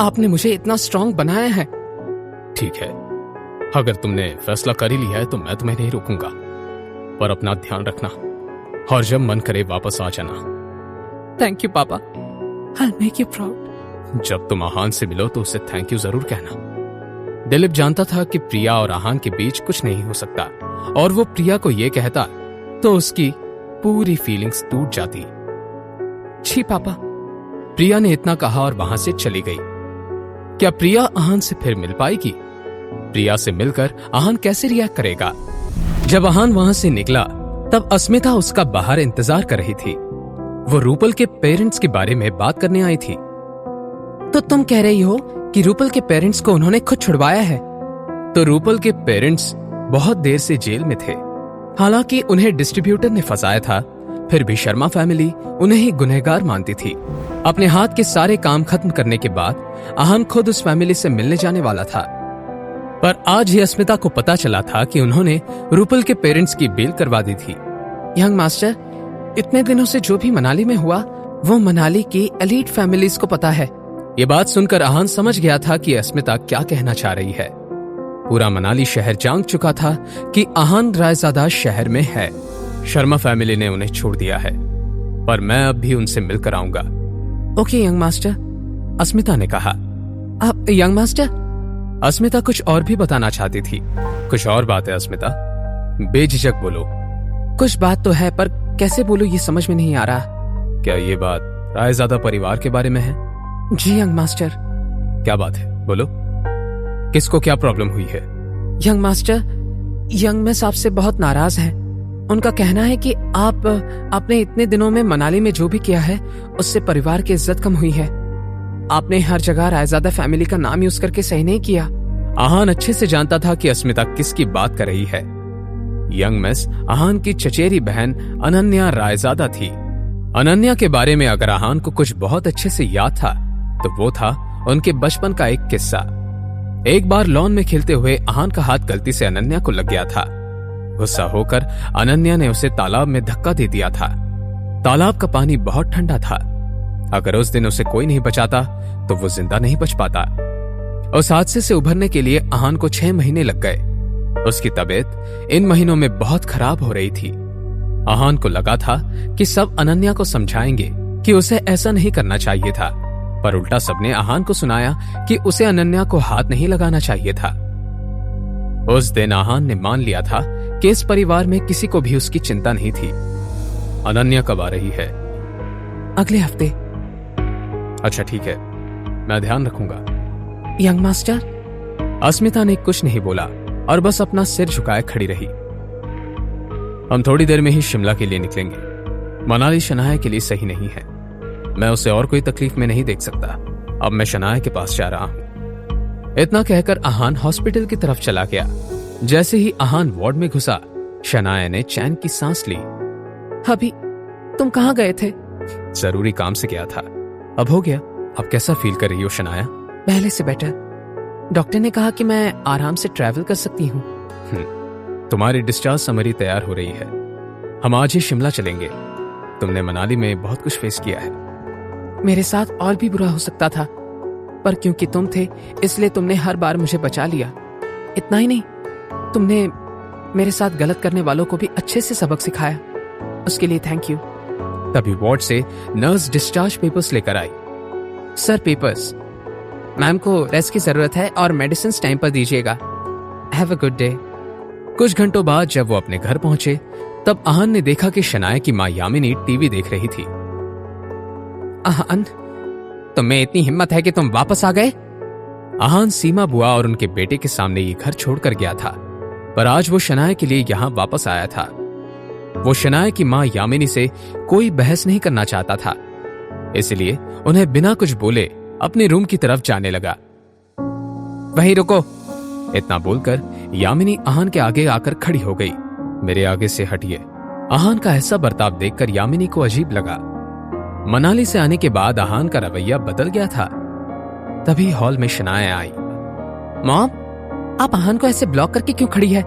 आपने मुझे इतना स्ट्रांग बनाया है। ठीक है, अगर तुमने फैसला कर ही लिया है तो मैं तुम्हें नहीं रोकूंगा, पर अपना ध्यान रखना और जब मन करे वापस आ जाना। थैंक यू पापा, I'll make you proud। जब तुम आहान से मिलो तो उसे थैंक यू जरूर कहना। दिलीप जानता था कि प्रिया और आहान के बीच कुछ नहीं हो सकता, और वो प्रिया को ये कहता तो उसकी पूरी फीलिंग्स टूट जाती। जी पापा। प्रिया ने इतना कहा और वहां से चली गई। क्या प्रिया आहान से फिर मिल पाएगी? प्रिया से मिलकर आहान कैसे रिएक्ट करेगा? जब आहान वहां से निकला तब अस्मिता उसका बाहर इंतजार कर रही थी। वो रूपल के पेरेंट्स के बारे में बात करने आई थी। तो तुम कह रही हो कि रूपल के पेरेंट्स को उन्होंने खुद छुड़वाया है? तो रूपल के पेरेंट्स बहुत देर से जेल में थे। हालांकि उन्हें डिस्ट्रीब्यूटर ने फंसाया था, फिर भी शर्मा फैमिली उन्हें ही गुनहगार मानती थी। अपने हाथ के सारे काम खत्म करने के बाद आहान खुद उस फैमिली से मिलने जाने वाला था, पर आज ही अस्मिता को पता चला था कि उन्होंने रूपल के पेरेंट्स की बेल करवा दी थी। यंग मास्टर, इतने दिनों से जो भी मनाली में हुआ वो मनाली की एलीट फैमिलीज को पता है। ये बात सुनकर आहान समझ गया था कि अस्मिता क्या कहना चाह रही है। पूरा मनाली शहर जान चुका था कि आहान रायजादा शहर में है। शर्मा फैमिली ने उन्हें छोड़ दिया है, पर मैं अब भी उनसे मिलकर आऊंगा। ओके यंग मास्टर, अस्मिता ने कहा। अब यंग मास्टर, अस्मिता कुछ और भी बताना चाहती थी। कुछ और बात है अस्मिता, बेझिझक बोलो। कुछ बात तो है, पर कैसे बोलूं ये समझ में नहीं आ रहा। क्या ये बात रायजादा परिवार के बारे में है? जी यंग मास्टर। क्या बात है, बोलो। किसको क्या प्रॉब्लम हुई है? यंग मास्टर, यंग मिस आपसे बहुत नाराज हैं। उनका कहना है कि आपने इतने दिनों में मनाली में जो भी किया है उससे परिवार की इज्जत कम हुई है। आपने हर जगह रायजादा फैमिली का नाम यूज करके सही नहीं किया। आहान अच्छे से जानता था कि अस्मिता किसकी बात कर रही है। यंग मिस आहान की चचेरी बहन अनन्या रायजादा थी। अनन्या के बारे में अगर आहान को कुछ बहुत अच्छे से याद था तो वो था उनके बचपन का एक किस्सा। एक बार लॉन में खेलते हुए आहान का हाथ गलती से अनन्या को लग गया था। गुस्सा होकर अनन्या ने उसे तालाब में धक्का दे दिया था। तालाब का पानी बहुत ठंडा था। अगर उस दिन उसे कोई नहीं बचाता तो वो जिंदा नहीं बच पाता। उस हादसे से उभरने के लिए आहान को 6 महीने लग गए। उसकी तबीयत इन महीनों में बहुत खराब हो रही थी। आहान को लगा था कि सब अनन्या को समझाएंगे कि उसे ऐसा नहीं करना चाहिए था, पर उल्टा सबने आहान को सुनाया कि उसे अनन्या को हाथ नहीं लगाना चाहिए था। उस दिन आहान ने मान लिया था कि इस परिवार में किसी को भी उसकी चिंता नहीं थी। अनन्या कब आ रही है? अगले हफ्ते। अच्छा ठीक है, मैं ध्यान रखूंगा। यंग मास्टर, अस्मिता ने कुछ नहीं बोला और बस अपना सिर झुकाए खड़ी रही। हम थोड़ी देर में ही शिमला के लिए निकलेंगे। मनाली शनाया के लिए सही नहीं है। मैं उसे और कोई तकलीफ में नहीं देख सकता। अब मैं शनाया के पास जा रहा हूं। इतना कहकर आहान हॉस्पिटल की तरफ चला गया। जैसे ही आहान वार्ड में घुसा, शनाया ने चैन की सांस ली। अभी तुम कहाँ गए थे? जरूरी काम से गया था, अब हो गया। अब कैसा फील कर रही हो शनाया? पहले से बेटर। डॉक्टर ने कहा कि मैं आराम से ट्रैवल कर सकती हूँ। तुम्हारी डिस्चार्ज समरी तैयार हो रही है। हम आज ही शिमला चलेंगे। तुमने मनाली में बहुत कुछ फेस किया है। मेरे साथ और भी बुरा हो सकता था, पर क्योंकि तुम थे इसलिए तुमने हर बार मुझे बचा लिया। इतना ही नहीं, तुमने मेरे साथ गलत करने वालों को भी अच्छे से सबक सिखाया। उसके लिए थैंक यू। तभी वार्ड से नर्स डिस्चार्ज पेपर्स लेकर आई। Sir papers. मैम को रेस्ट की जरूरत है और मेडिसिन टाइम पर दीजिएगा। Have a good day. कुछ घंटों बाद जब वो अपने घर पहुंचे तब आहान ने देखा कि शनाया की मां यामिनी टीवी देख रही थी। आहान, तुम्हें इतनी हिम्मत है कि तुम वापस आ गए? आहान सीमा बुआ और उनके बेटे के सामने ये घर छोड़कर गया था, पर आज वो शनाया के लिए यहां वापस आया था। वो शनाया की मां यामिनी से कोई बहस नहीं करना चाहता था, इसलिए उन्हें बिना कुछ बोले अपने रूम की तरफ जाने लगा। वहीं रुको। इतना बोलकर यामिनी आहान के आगे आकर खड़ी हो गई। मेरे आगे से हटिए। आहान का ऐसा बर्ताव देखकर यामिनी को अजीब लगा। मनाली से आने के बाद आहान का रवैया बदल गया था। तभी हॉल में शनाया आई। मॉम, आप आहान को ऐसे ब्लॉक करके क्यों खड़ी है?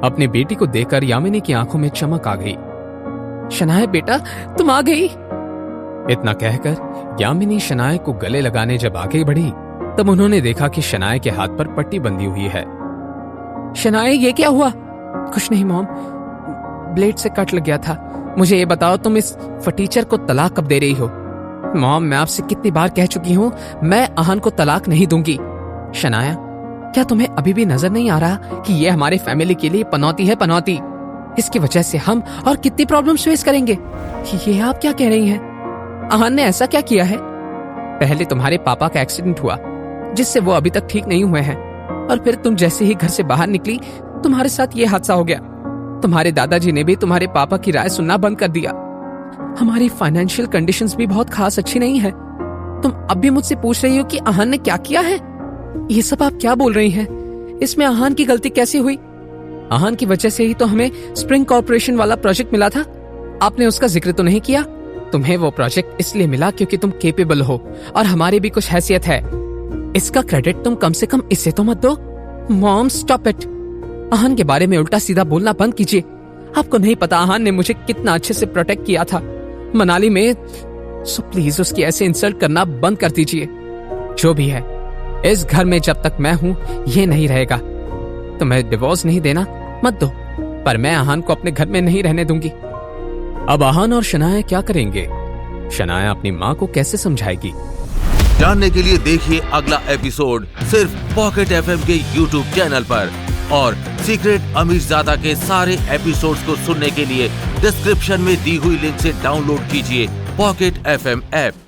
अपनी बेटी को देखकर यामिनी की आंखों में चमक आ गई। शनाया बेटा, तुम आ गई। इतना कहकर यामिनी शनाया को गले लगाने जब आगे बढ़ी तब उन्होंने देखा कि शनाया के हाथ पर पट्टी बंधी हुई है। शनाया, ये क्या हुआ? कुछ नहीं मॉम, ब्लेड से कट लग गया था। मुझे ये बताओ, तुम इस फटीचर को तलाक कब दे रही हो? मॉम, मैं आपसे कितनी बार कह चुकी हूँ, मैं अहान को तलाक नहीं दूंगी। शनाया, क्या तुम्हें अभी भी नजर नहीं आ रहा कि ये हमारे फैमिली के लिए पनौती है, पनौती? इसकी वजह से हम और कितनी प्रॉब्लम्स फेस करेंगे। ये आप क्या कह रही हैं? अहान ने ऐसा क्या किया है? पहले तुम्हारे पापा का एक्सीडेंट हुआ जिससे वो अभी तक ठीक नहीं हुए हैं, और फिर तुम जैसे ही घर से बाहर निकली तुम्हारे साथ ये हादसा हो गया। तुम्हारे दादाजी ने भी तुम्हारे पापा की राय सुनना बंद कर दिया। हमारी फाइनेंशियल कंडीशंस भी बहुत खास अच्छी नहीं है। तुम अब भी मुझसे पूछ रही हो कि अहान ने क्या किया है? ये सब आप क्या बोल रही हैं? इसमें अहान की गलती कैसे हुई? अहान की वजह से ही तो हमें स्प्रिंग कॉर्पोरेशन वाला प्रोजेक्ट मिला था। आपने उसका जिक्र तो नहीं किया। तुम्हें वो प्रोजेक्ट इसलिए मिला क्योंकि तुम केपेबल हो और हमारी भी कुछ हैसियत है। इसका क्रेडिट तुम कम से कम इसे तो मत दो। Mom, stop it. अहान के बारे में उल्टा सीधा बोलना बंद कीजिए। आपको नहीं पता अहान ने मुझे कितना अच्छे से प्रोटेक्ट किया था मनाली में। सो प्लीज उसकी ऐसे इंसल्ट करना बंद कर दीजिए। जो भी है, इस घर में जब तक मैं हूं ये नहीं रहेगा। तुम्हें डिवोर्स नहीं देना मत दो, पर मैं अहान को अपने घर में नहीं रहने दूंगी। अब अहान और शनाया क्या करेंगे? शनाया अपनी माँ को कैसे समझाएगी? जानने के लिए देखिए अगला एपिसोड सिर्फ पॉकेट एफएम के यूट्यूब चैनल पर, और सीक्रेट अमीरजादा के सारे एपिसोड्स को सुनने के लिए डिस्क्रिप्शन में दी हुई लिंक से डाउनलोड कीजिए पॉकेट एफएम ऐप।